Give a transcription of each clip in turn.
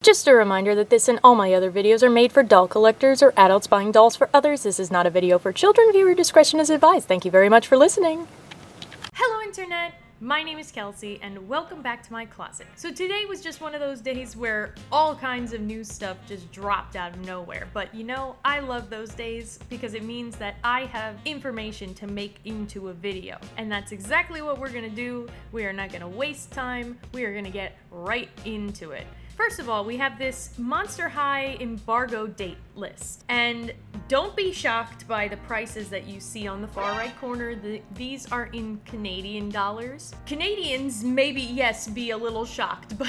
Just a reminder that this and all my other videos are made for doll collectors or adults buying dolls for others. This is not a video for children. Viewer discretion is advised. Thank you very much for listening. Hello Internet! My name is Kelsey and welcome back to my closet. So today was just one of those days where all kinds of new stuff just dropped out of nowhere. But you know, I love those days because it means that I have information to make into a video. And that's exactly what we're gonna do. We are not gonna waste time. We are gonna get right into it. First of all, we have this Monster High embargo date list. And don't be shocked by the prices that you see on the far right corner. These are in Canadian dollars. Canadians maybe, yes, be a little shocked, but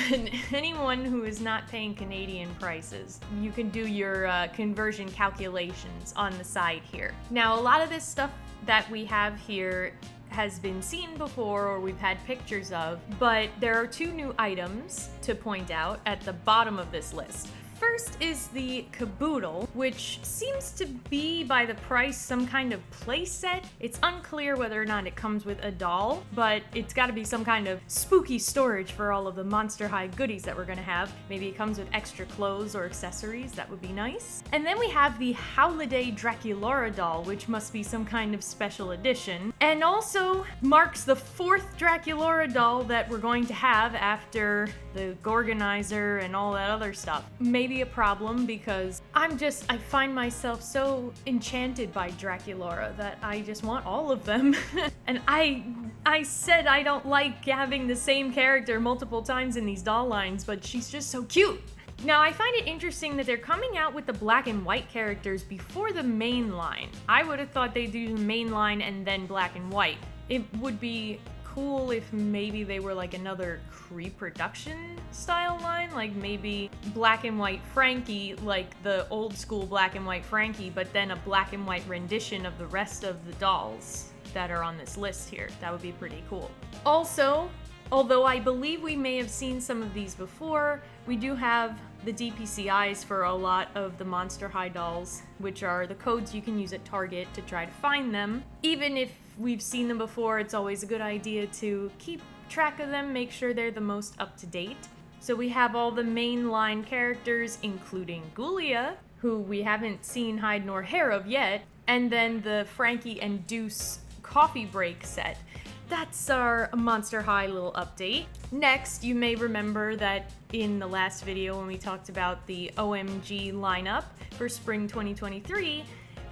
anyone who is not paying Canadian prices, you can do your conversion calculations on the side here. Now, a lot of this stuff that we have here has been seen before or we've had pictures of, but there are two new items to point out at the bottom of this list. First is the caboodle, which seems to be by the price some kind of play set. It's unclear whether or not it comes with a doll, but it's got to be some kind of spooky storage for all of the Monster High goodies that we're gonna have. Maybe it comes with extra clothes or accessories, that would be nice. And then we have the Holiday Draculaura doll, which must be some kind of special edition, and also marks the fourth Draculaura doll that we're going to have after the Gorgonizer and all that other stuff. Maybe a problem because I find myself so enchanted by Draculaura that I just want all of them. And I said I don't like having the same character multiple times in these doll lines, but she's just so cute. Now, I find it interesting that they're coming out with the black and white characters before the main line. I would have thought they'd do the main line and then black and white. It would be cool if maybe they were like another pre-production style line, like maybe black and white Frankie, like the old school black and white Frankie, but then a black and white rendition of the rest of the dolls that are on this list here. That would be pretty cool. Also, although I believe we may have seen some of these before, we do have the DPCIs for a lot of the Monster High dolls, which are the codes you can use at Target to try to find them. Even if we've seen them before, it's always a good idea to keep track of them, make sure they're the most up-to-date. So we have all the mainline characters, including Ghoulia, who we haven't seen hide nor hair of yet, and then the Frankie and Deuce coffee break set. That's our Monster High little update. Next, you may remember that in the last video when we talked about the OMG lineup for spring 2023,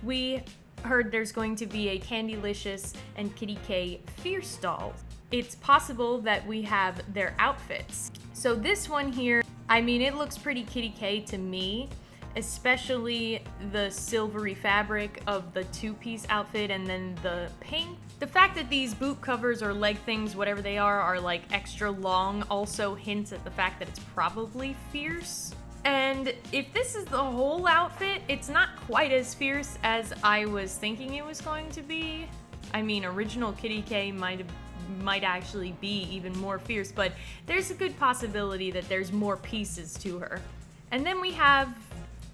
we heard there's going to be a Candylicious and Kitty K Fierce doll. It's possible that we have their outfits. So this one here, I mean, it looks pretty Kitty K to me, especially the silvery fabric of the two-piece outfit and then the pink. The fact that these boot covers or leg things, whatever they are like extra long also hints at the fact that it's probably fierce. And if this is the whole outfit, it's not quite as fierce as I was thinking it was going to be. I mean, original Kitty K might actually be even more fierce, but there's a good possibility that there's more pieces to her. And then we have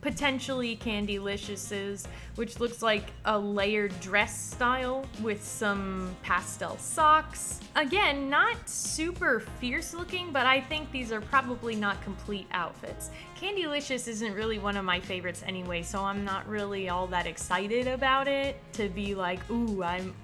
potentially Candyliciouses, which looks like a layered dress style with some pastel socks. Again, not super fierce looking, but I think these are probably not complete outfits. Candylicious isn't really one of my favorites anyway, so I'm not really all that excited about it to be like, ooh, I'm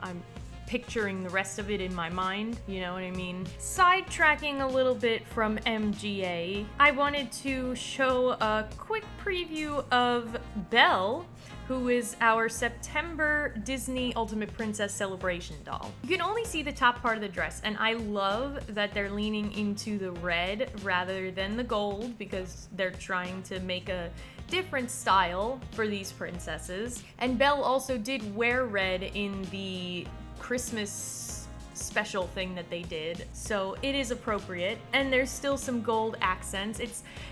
picturing the rest of it in my mind, you know what I mean? Sidetracking a little bit from MGA, I wanted to show a quick preview of Belle, who is our September Disney Ultimate Princess Celebration doll. You can only see the top part of the dress, and I love that they're leaning into the red rather than the gold because they're trying to make a different style for these princesses. And Belle also did wear red in the Christmas special thing that they did, so it is appropriate, and there's still some gold accents.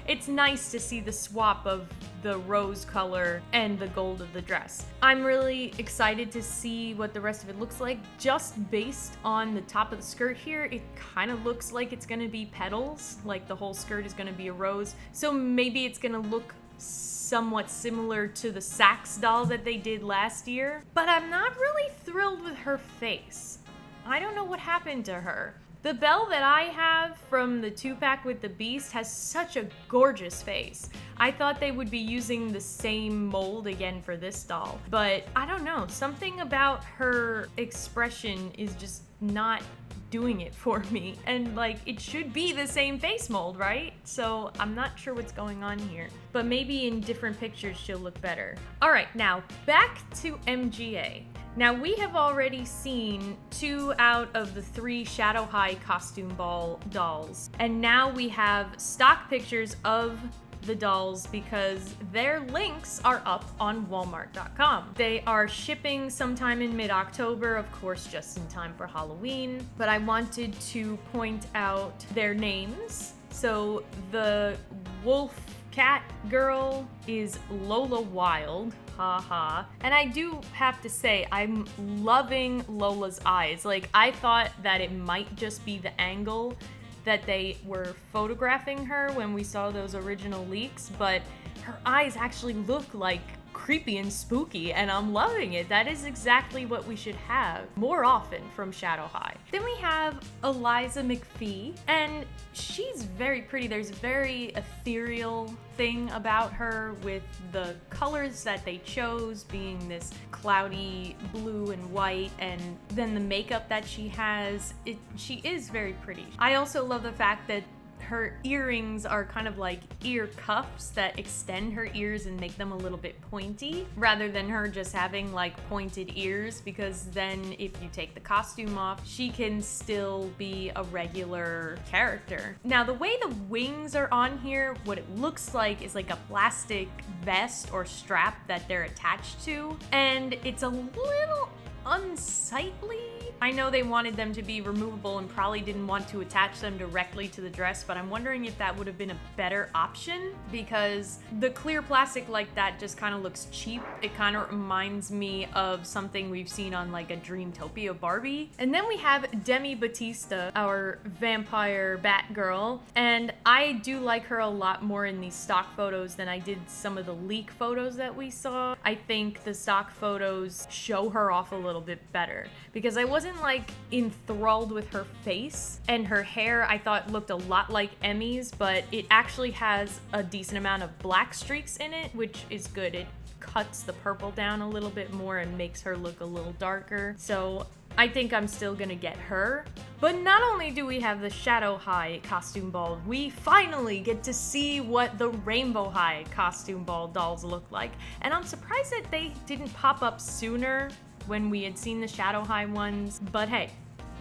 It's nice to see the swap of the rose color and the gold of the dress. I'm really excited to see what the rest of it looks like. Just based on the top of the skirt here, it kind of looks like it's gonna be petals, like the whole skirt is gonna be a rose, so maybe it's gonna look somewhat similar to the Sax doll that they did last year, but I'm not really thrilled with her face. I don't know what happened to her. The Belle that I have from the 2-pack with the Beast has such a gorgeous face. I thought they would be using the same mold again for this doll, but I don't know, something about her expression is just not doing it for me. And like, it should be the same face mold, right? So I'm not sure what's going on here, but maybe in different pictures she'll look better. All right, now back to MGA. Now we have already seen 2 out of the 3 Shadow High costume ball dolls, and now we have stock pictures of the dolls because their links are up on Walmart.com. They are shipping sometime in mid-October, of course, just in time for Halloween, but I wanted to point out their names. So the wolf cat girl is Lola Wild, haha. And I do have to say, I'm loving Lola's eyes. Like, I thought that it might just be the angle that they were photographing her when we saw those original leaks, but her eyes actually look like creepy and spooky, and I'm loving it. That is exactly what we should have more often from Shadow High. Then we have Eliza McPhee, and she's very pretty. There's a very ethereal thing about her with the colors that they chose being this cloudy blue and white, and then the makeup that she has. She is very pretty. I also love the fact that her earrings are kind of like ear cuffs that extend her ears and make them a little bit pointy, rather than her just having like pointed ears, because then if you take the costume off, she can still be a regular character. Now, the way the wings are on here, what it looks like is like a plastic vest or strap that they're attached to, and it's a little unsightly. I know they wanted them to be removable and probably didn't want to attach them directly to the dress, but I'm wondering if that would have been a better option, because the clear plastic like that just kind of looks cheap. It kind of reminds me of something we've seen on like a Dreamtopia Barbie. And then we have Demi Batista, our vampire Batgirl, and I do like her a lot more in these stock photos than I did some of the leak photos that we saw. I think the stock photos show her off a little bit better, because I wasn't like enthralled with her face, and her hair I thought looked a lot like Emmy's, but it actually has a decent amount of black streaks in it, which is good. It cuts the purple down a little bit more and makes her look a little darker. So I think I'm still gonna get her. But not only do we have the Shadow High costume ball, we finally get to see what the Rainbow High costume ball dolls look like. And I'm surprised that they didn't pop up sooner when we had seen the Shadow High ones, but hey,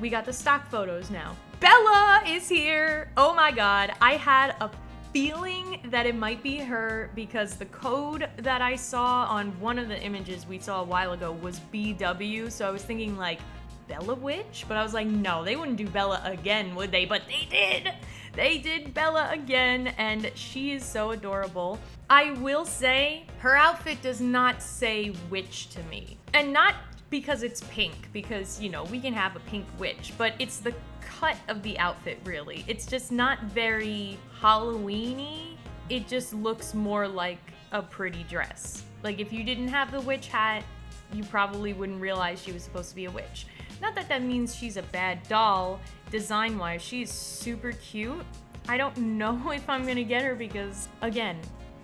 we got the stock photos now. Bella is here! Oh my god, I had a feeling that it might be her because the code that I saw on one of the images we saw a while ago was BW, so I was thinking like, Bella Witch? But I was like, no, they wouldn't do Bella again, would they? But they did! They did Bella again, and she is so adorable. I will say, her outfit does not say witch to me. And not because it's pink, because, you know, we can have a pink witch, but it's the cut of the outfit, really. It's just not very Halloween-y. It just looks more like a pretty dress. Like, if you didn't have the witch hat, you probably wouldn't realize she was supposed to be a witch. Not that that means she's a bad doll, design-wise. She's super cute. I don't know if I'm gonna get her because, again,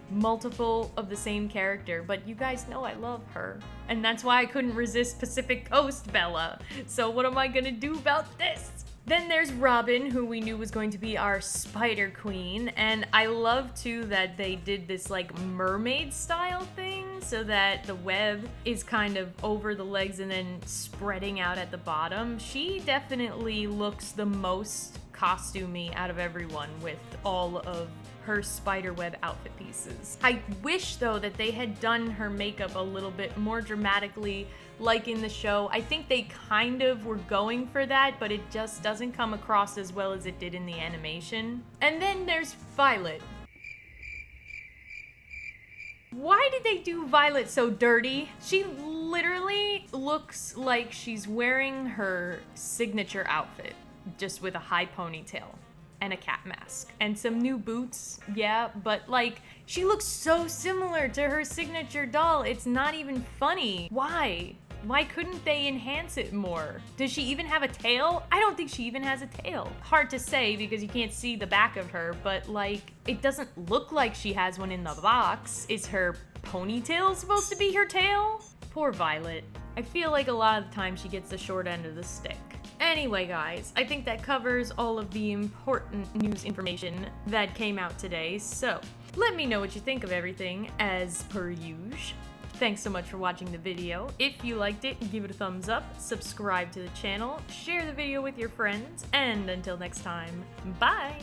multiple of the same character, but you guys know I love her. And that's why I couldn't resist Pacific Coast Bella. So what am I gonna do about this? Then there's Robin, who we knew was going to be our Spider Queen, and I love too that they did this like mermaid style thing so that the web is kind of over the legs and then spreading out at the bottom. She definitely looks the most costumey out of everyone with all of her spiderweb outfit pieces. I wish though that they had done her makeup a little bit more dramatically like in the show. I think they kind of were going for that, but it just doesn't come across as well as it did in the animation. And then there's Violet. Why did they do Violet so dirty? She literally looks like she's wearing her signature outfit, just with a high ponytail and a cat mask and some new boots, yeah, but like she looks so similar to her signature doll. It's not even funny. Why? Why couldn't they enhance it more? Does she even have a tail? I don't think she even has a tail. Hard to say because you can't see the back of her, but like, it doesn't look like she has one in the box. Is her ponytail supposed to be her tail? Poor Violet. I feel like a lot of the time she gets the short end of the stick. Anyway, guys, I think that covers all of the important news information that came out today, so let me know what you think of everything, as per usual. Thanks so much for watching the video. If you liked it, give it a thumbs up, subscribe to the channel, share the video with your friends, and until next time, bye!